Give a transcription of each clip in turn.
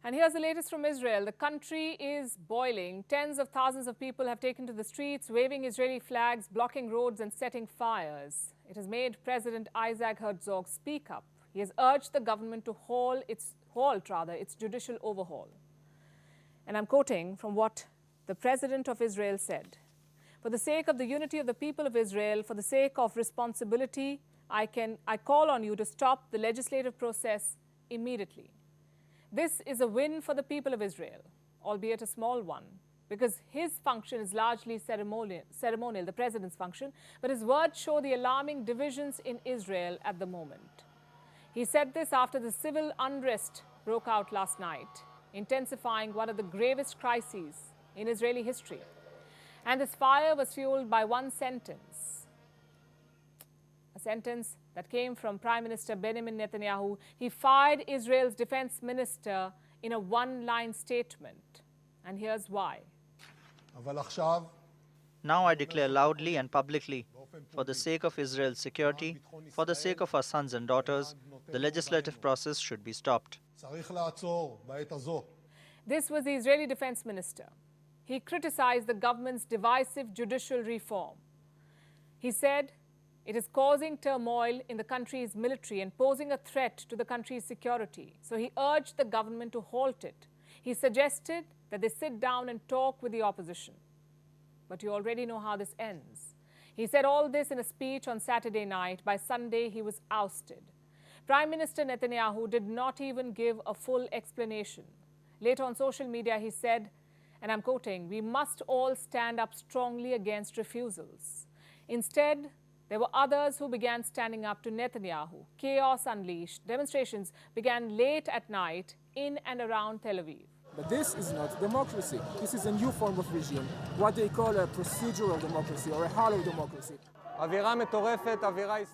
And here's the latest from Israel. The country is boiling. Tens of thousands of people have taken to the streets, waving Israeli flags, blocking roads and setting fires. It has made President Isaac Herzog speak up. He has urged the government to halt its judicial overhaul. And I'm quoting from what the President of Israel said. For the sake of the unity of the people of Israel, for the sake of responsibility, I call on you to stop the legislative process immediately. This is a win for the people of Israel, albeit a small one, because his function is largely ceremonial, the president's function, but his words show the alarming divisions in Israel at the moment. He said this after the civil unrest broke out last night, intensifying one of the gravest crises in Israeli history. And this fire was fueled by one sentence, a sentence that came from Prime Minister Benjamin Netanyahu. He fired Israel's defense minister in a one-line statement. And here's why. Now I declare loudly and publicly, for the sake of Israel's security, for the sake of our sons and daughters, the legislative process should be stopped. This was the Israeli defense minister. He criticized the government's divisive judicial reform. He said it is causing turmoil in the country's military and posing a threat to the country's security. So he urged the government to halt it. He suggested that they sit down and talk with the opposition. But you already know how this ends. He said all this in a speech on Saturday night. By Sunday, he was ousted. Prime Minister Netanyahu did not even give a full explanation. Later on social media, he said, and I'm quoting, "We must all stand up strongly against refusals." Instead, there were others who began standing up to Netanyahu. Chaos unleashed. Demonstrations began late at night in and around Tel Aviv. But this is not democracy. This is a new form of regime, what they call a procedural democracy or a hollow democracy.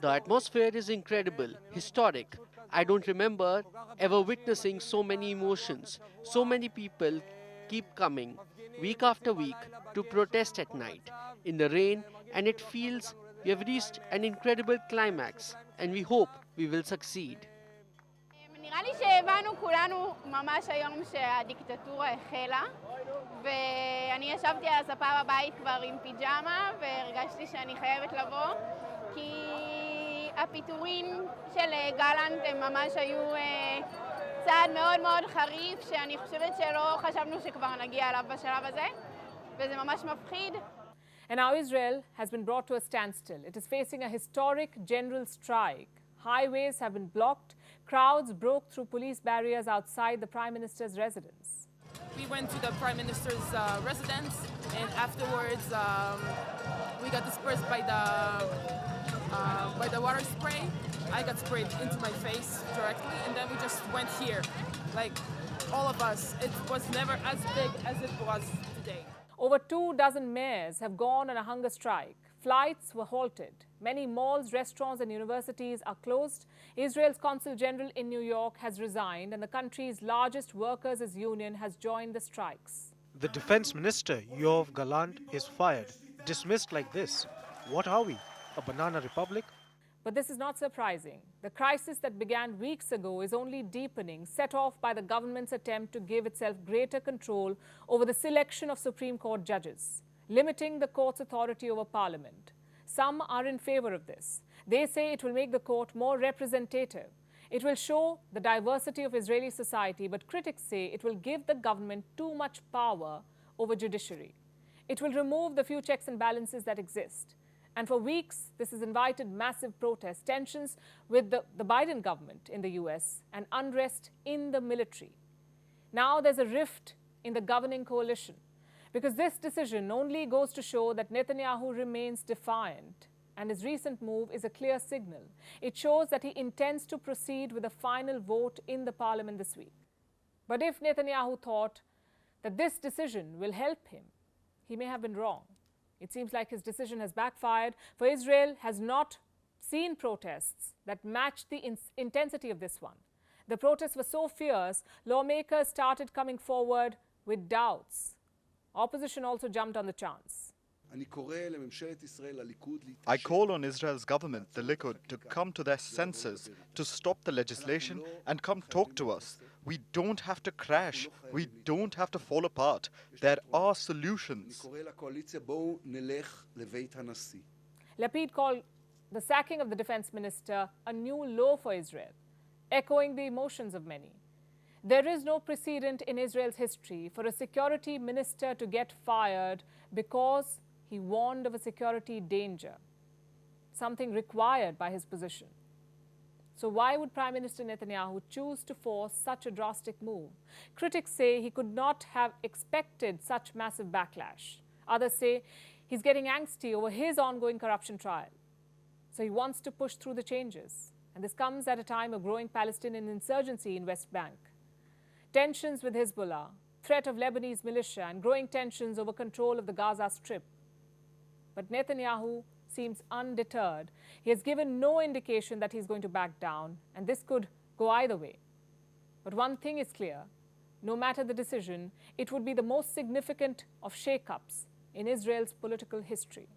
The atmosphere is incredible, historic. I don't remember ever witnessing so many emotions. So many people keep coming week after week to protest at night in the rain, and it feels we have reached an incredible climax, and we hope we will succeed. נראה לי שהבנו כולנו ממש היום שהדיקטטורה החלה, ואני ישבתי על הספה בבית כבר עם פיג'מה והרגשתי שאני חייבת לבוא, כי הפיטורים של גלנט הם ממש היו צעד מאוד מאוד חריף, שאני חושבת שלא חשבנו שכבר נגיע אליו בשלב הזה, וזה ממש מפחיד. And now Israel has been brought to a standstill. It is facing a historic general strike. Highways have been blocked. Crowds broke through police barriers outside the Prime Minister's residence. We went to the Prime Minister's residence, and afterwards we got dispersed by the water spray. I got sprayed into my face directly, and then we just went here, like all of us. It was never as big as it was today. Over 24 mayors have gone on a hunger strike. Flights were halted. Many malls, restaurants and universities are closed. Israel's Consul General in New York has resigned, and the country's largest workers' union has joined the strikes. The defense minister, Yoav Gallant, is fired, dismissed like this. What are we, a banana republic? But this is not surprising. The crisis that began weeks ago is only deepening, set off by the government's attempt to give itself greater control over the selection of Supreme Court judges, limiting the court's authority over parliament. Some are in favor of this. They say it will make the court more representative. It will show the diversity of Israeli society, but critics say it will give the government too much power over judiciary. It will remove the few checks and balances that exist. And for weeks, this has invited massive protests, tensions with the Biden government in the US, and unrest in the military. Now there's a rift in the governing coalition, because this decision only goes to show that Netanyahu remains defiant, and his recent move is a clear signal. It shows that he intends to proceed with a final vote in the parliament this week. But if Netanyahu thought that this decision will help him, he may have been wrong. It seems like his decision has backfired, for Israel has not seen protests that match the intensity of this one. The protests were so fierce, lawmakers started coming forward with doubts. Opposition also jumped on the chance. I call on Israel's government, the Likud, to come to their senses, to stop the legislation and come talk to us. We don't have to crash. We don't have to fall apart. There are solutions. Lapid called the sacking of the defense minister a new low for Israel, echoing the emotions of many. There is no precedent in Israel's history for a security minister to get fired because he warned of a security danger, something required by his position. So why would Prime Minister Netanyahu choose to force such a drastic move? Critics say he could not have expected such massive backlash. Others say he's getting angsty over his ongoing corruption trial. So he wants to push through the changes. And this comes at a time of growing Palestinian insurgency in West Bank. Tensions with Hezbollah, threat of Lebanese militia, and growing tensions over control of the Gaza Strip. But Netanyahu seems undeterred. He has given no indication that he's going to back down, and this could go either way. But one thing is clear, no matter the decision, it would be the most significant of shake-ups in Israel's political history.